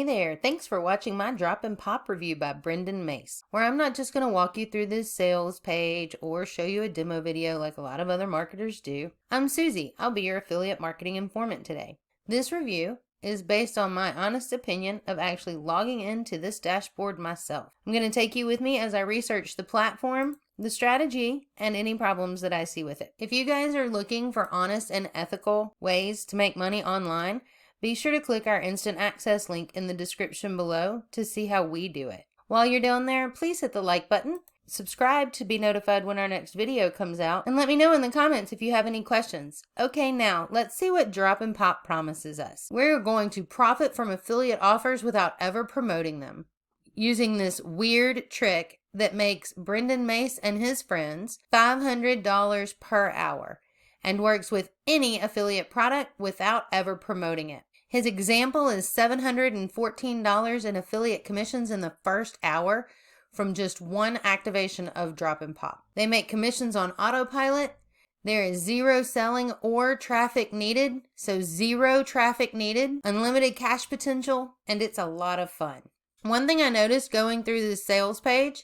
Hey there, thanks for watching my drop and pop review by Mace, where I'm not just going to walk you through this sales page or show you a demo video like a lot of other marketers do. I'm Susie, I'll be your affiliate marketing informant today. This review is based on my honest opinion of actually logging into this dashboard myself. I'm going to take you with me as I research the platform, the strategy, and any problems that I see with it. If you guys are looking for honest and ethical ways to make money online, be sure to click our instant access link in the description below to see how we do it. While you're down there, please hit the like button, subscribe to be notified when our next video comes out, and let me know in the comments if you have any questions. Okay, now let's see what Drop and Pop promises us. We're going to profit from affiliate offers without ever promoting them, using this weird trick that makes Mace and his friends $500 per hour and works with any affiliate product without ever promoting it. His example is $714 in affiliate commissions in the first hour from just one activation of Drop and Pop. They make commissions on autopilot. There is zero selling or traffic needed, so zero traffic needed, unlimited cash potential, and it's a lot of fun. One thing I noticed going through this sales page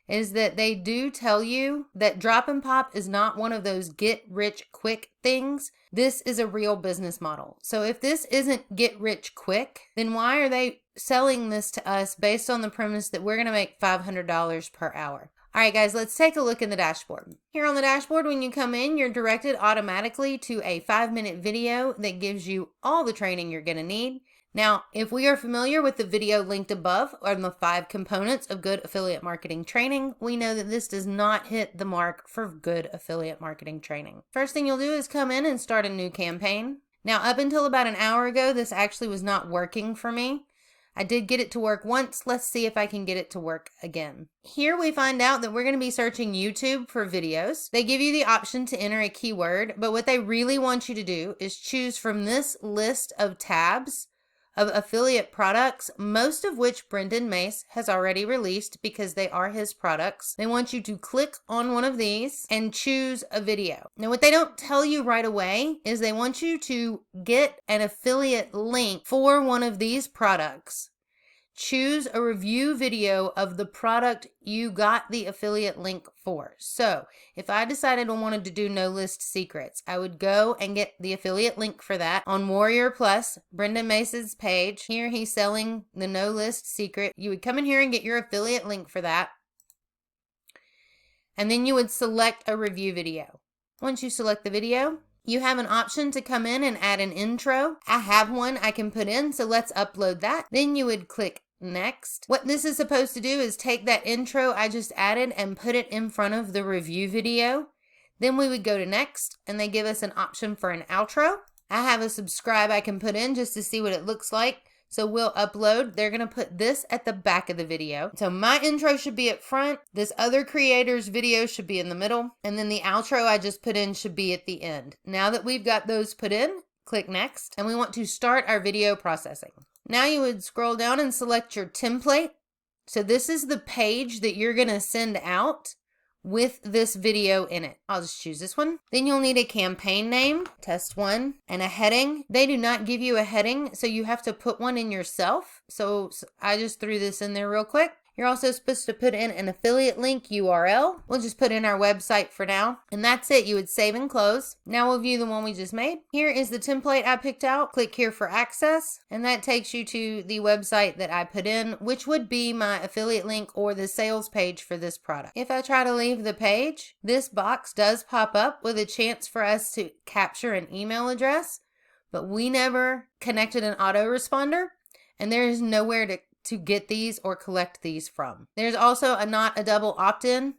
is that they do tell you that Drop and Pop is not one of those get rich quick things. This is a real business model. So if this isn't get rich quick, then why are they selling this to us based on the premise that we're going to make $500 per hour? All right, guys, let's take a look in the dashboard. Here on the dashboard, when you come in, you're directed automatically to a 5-minute video that gives you all the training you're going to need. Now, if we are familiar with the video linked above on the 5 components of good affiliate marketing training, we know that this does not hit the mark for good affiliate marketing training. First thing you'll do is come in and start a new campaign. Now, up until about an hour ago, this actually was not working for me. I did get it to work once. Let's see if I can get it to work again. Here we find out that we're going to be searching YouTube for videos. They give you the option to enter a keyword, but what they really want you to do is choose from this list of tabs of affiliate products, most of which Mace has already released because they are his products. They want you to click on one of these and choose a video. Now, what they don't tell you right away is they want you to get an affiliate link for one of these products. Choose a review video of the product you got the affiliate link for. So if I decided I wanted to do no list secrets, I would go and get the affiliate link for that on Warrior Plus, Mace's page. Here he's selling the no list secret. You would come in here and get your affiliate link for that. And then you would select a review video. Once you select the video, you have an option to come in and add an intro. I have one I can put in, so let's upload that. Then you would click next. What this is supposed to do is take that intro I just added and put it in front of the review video. Then we would go to next, and they give us an option for an outro. I have a subscribe I can put in just to see what it looks like. So we'll upload. They're going to put this at the back of the video. So my intro should be at front. This other creator's video should be in the middle. And then the outro I just put in should be at the end. Now that we've got those put in, click next. And we want to start our video processing. Now you would scroll down and select your template. So this is the page that you're going to send out with this video in it. I'll just choose this one. Then you'll need a campaign name, test 1, and a heading. They do not give you a heading, so you have to put one in yourself. So I just threw this in there real quick. You're also supposed to put in an affiliate link URL. We'll just put in our website for now. And that's it. You would save and close. Now we'll view the one we just made. Here is the template I picked out. Click here for access. And that takes you to the website that I put in, which would be my affiliate link or the sales page for this product. If I try to leave the page, this box does pop up with a chance for us to capture an email address, but we never connected an autoresponder, and there is nowhere to get these or collect these from. There's also not a double opt-in,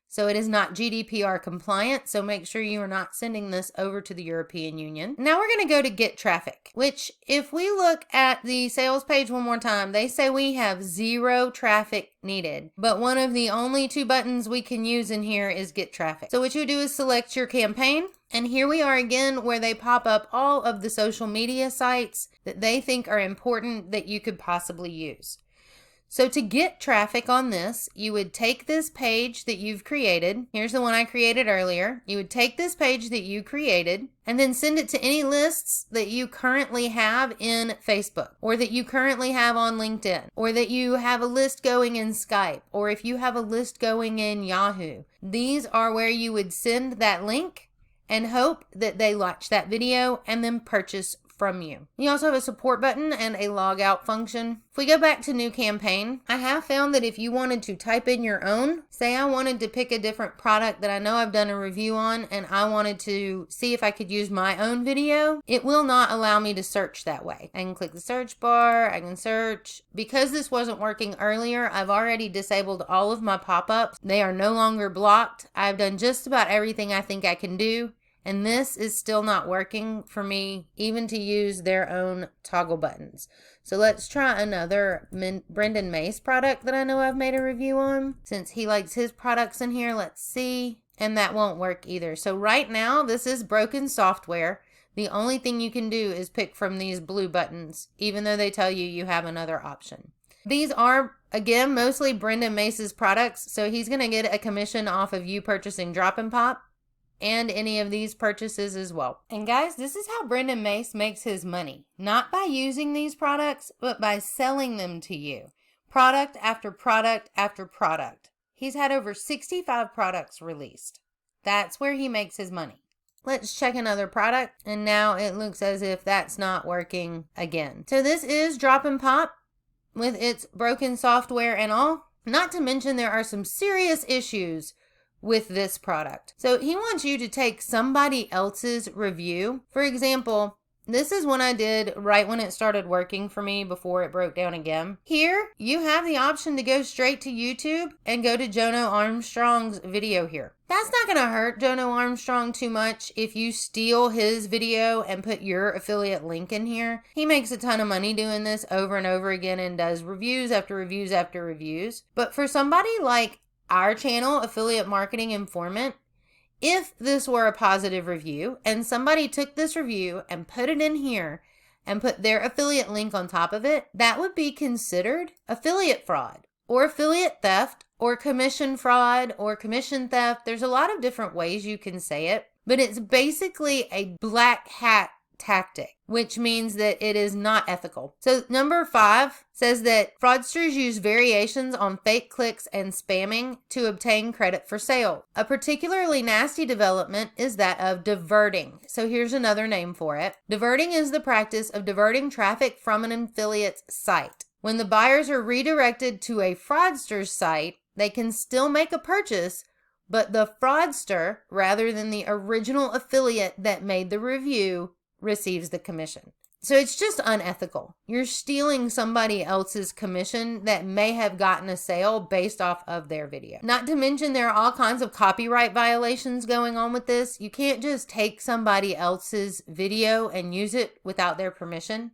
so it is not GDPR compliant, so make sure you are not sending this over to the European Union. Now we're going to go to get traffic, which if we look at the sales page one more time, they say we have zero traffic needed, but one of the only 2 buttons we can use in here is get traffic. So what you do is select your campaign, and here we are again where they pop up all of the social media sites that they think are important that you could possibly use. So to get traffic on this, you would take this page that you've created. Here's the one I created earlier. You would take this page that you created and then send it to any lists that you currently have in Facebook, or that you currently have on LinkedIn, or that you have a list going in Skype, or if you have a list going in Yahoo. These are where you would send that link and hope that they watch that video and then purchase from you. You also have a support button and a log out function. If we go back to new campaign, I have found that if you wanted to type in your own, say I wanted to pick a different product that I know I've done a review on and I wanted to see if I could use my own video, it will not allow me to search that way. I can click the search bar, I can search. Because this wasn't working earlier, I've already disabled all of my pop-ups. They are no longer blocked. I've done just about everything I think I can do. And this is still not working for me, even to use their own toggle buttons. So let's try another Brendan Mace product that I know I've made a review on. Since he likes his products in here, let's see. And that won't work either. So right now, this is broken software. The only thing you can do is pick from these blue buttons, even though they tell you you have another option. These are, again, mostly Brendan Mace's products. So he's going to get a commission off of you purchasing Drop and Pop and any of these purchases as well. And guys, this is how Brendan Mace makes his money. Not by using these products, but by selling them to you. Product after product after product. He's had over 65 products released. That's where he makes his money. Let's check another product. And now it looks as if that's not working again. So this is Drop and Pop with its broken software and all. Not to mention there are some serious issues with this product. So he wants you to take somebody else's review. For example, this is one I did right when it started working for me before it broke down again. Here, you have the option to go straight to YouTube and go to Jono Armstrong's video here. That's not gonna hurt Jono Armstrong too much if you steal his video and put your affiliate link in here. He makes a ton of money doing this over and over again and does reviews after reviews after reviews. But for somebody like our channel, Affiliate Marketing Informant, if this were a positive review and somebody took this review and put it in here and put their affiliate link on top of it, that would be considered affiliate fraud or affiliate theft or commission fraud or commission theft. There's a lot of different ways you can say it, but it's basically a black hat tactic, which means that it is not ethical. So number 5 says that fraudsters use variations on fake clicks and spamming to obtain credit for sale. A particularly nasty development is that of diverting. So here's another name for it. Diverting is the practice of diverting traffic from an affiliate's site. When the buyers are redirected to a fraudster's site, they can still make a purchase, but the fraudster, rather than the original affiliate that made the review, receives the commission. So it's just unethical. You're stealing somebody else's commission that may have gotten a sale based off of their video. Not to mention there are all kinds of copyright violations going on with this. You can't just take somebody else's video and use it without their permission.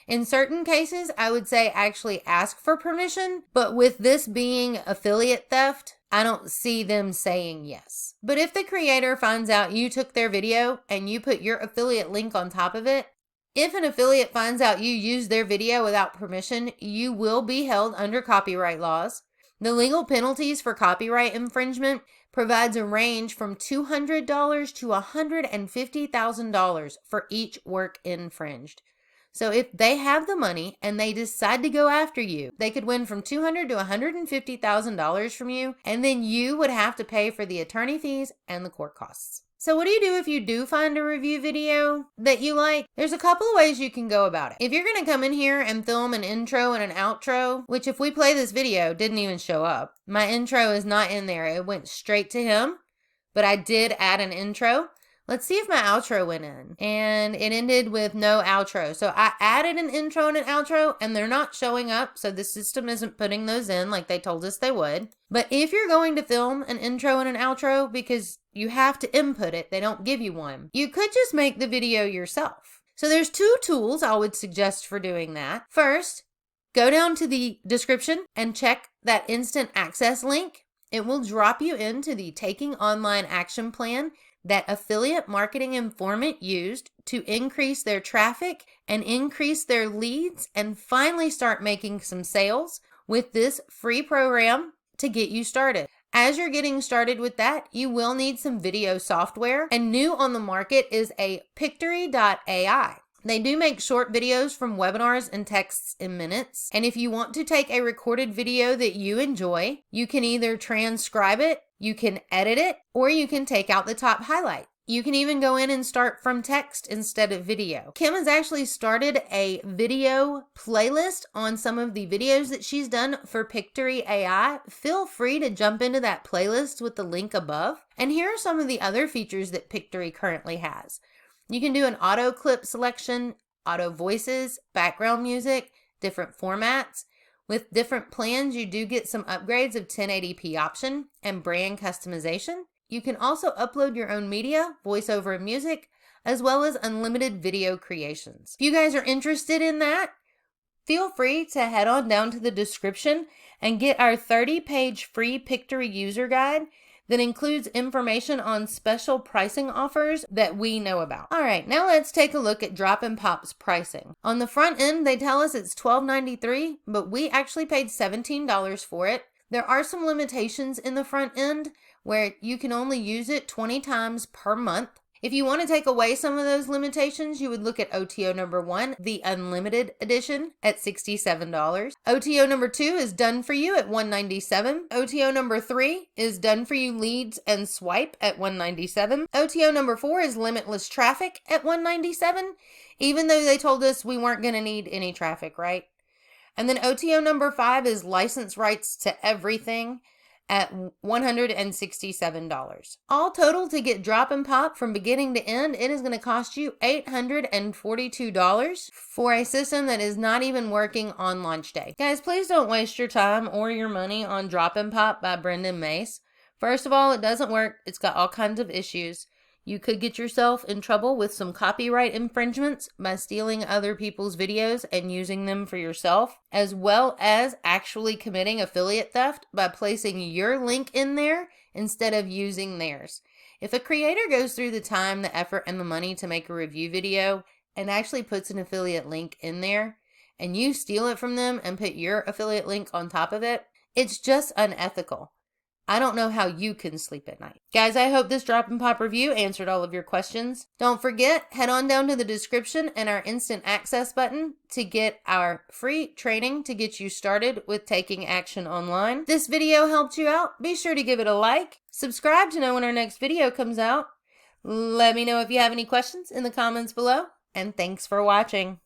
In certain cases, I would say actually ask for permission, but with this being affiliate theft, I don't see them saying yes. But if the creator finds out you took their video and you put your affiliate link on top of it, if an affiliate finds out you used their video without permission, you will be held under copyright laws. The legal penalties for copyright infringement provides a range from $200 to $150,000 for each work infringed. So if they have the money and they decide to go after you, they could win from $200,000 to $150,000 from you, and then you would have to pay for the attorney fees and the court costs. So what do you do if you do find a review video that you like? There's a couple of ways you can go about it. If you're going to come in here and film an intro and an outro, which if we play this video, didn't even show up. My intro is not in there. It went straight to him, but I did add an intro. Let's see if my outro went in. And it ended with no outro. So I added an intro and an outro and they're not showing up. So the system isn't putting those in like they told us they would. But if you're going to film an intro and an outro because you have to input it, they don't give you one, you could just make the video yourself. So there's 2 tools I would suggest for doing that. First, go down to the description and check that instant access link. It will drop you into the Taking Online Action Plan that Affiliate Marketing Informant used to increase their traffic and increase their leads and finally start making some sales with this free program to get you started. As you're getting started with that, you will need some video software, and new on the market is a Pictory.ai. They do make short videos from webinars and texts in minutes. And if you want to take a recorded video that you enjoy, you can either transcribe it, you can edit it, or you can take out the top highlight. You can even go in and start from text instead of video. Kim has actually started a video playlist on some of the videos that she's done for Pictory AI. Feel free to jump into that playlist with the link above. And here are some of the other features that Pictory currently has. You can do an auto clip selection, auto voices, background music, different formats. With different plans, you do get some upgrades of 1080p option and brand customization. You can also upload your own media, voiceover and music, as well as unlimited video creations. If you guys are interested in that, feel free to head on down to the description and get our 30-page free Pictory user guide that includes information on special pricing offers that we know about. All right, now let's take a look at drop&pop's pricing. On the front end, they tell us it's $12.93, but we actually paid $17 for it. There are some limitations in the front end where you can only use it 20 times per month. If you want to take away some of those limitations, you would look at OTO number 1, the unlimited edition, at $67. OTO number 2 is done for you at $197. OTO number 3 is done for you leads and swipe at $197. OTO number 4 is limitless traffic at $197, even though they told us we weren't going to need any traffic, right? And then OTO number 5 is license rights to everything at $167. All total, to get drop&pop from beginning to end, it is going to cost you $842 for a system that is not even working on launch day. Guys, please don't waste your time or your money on drop&pop by Brendan Mace. First of all, it doesn't work. It's got all kinds of issues. You could get yourself in trouble with some copyright infringements by stealing other people's videos and using them for yourself, as well as actually committing affiliate theft by placing your link in there instead of using theirs. If a creator goes through the time, the effort, and the money to make a review video and actually puts an affiliate link in there, and you steal it from them and put your affiliate link on top of it, it's just unethical. I don't know how you can sleep at night. Guys, I hope this drop&pop review answered all of your questions. Don't forget, head on down to the description and our instant access button to get our free training to get you started with taking action online. If this video helped you out, be sure to give it a like. Subscribe to know when our next video comes out. Let me know if you have any questions in the comments below. And thanks for watching.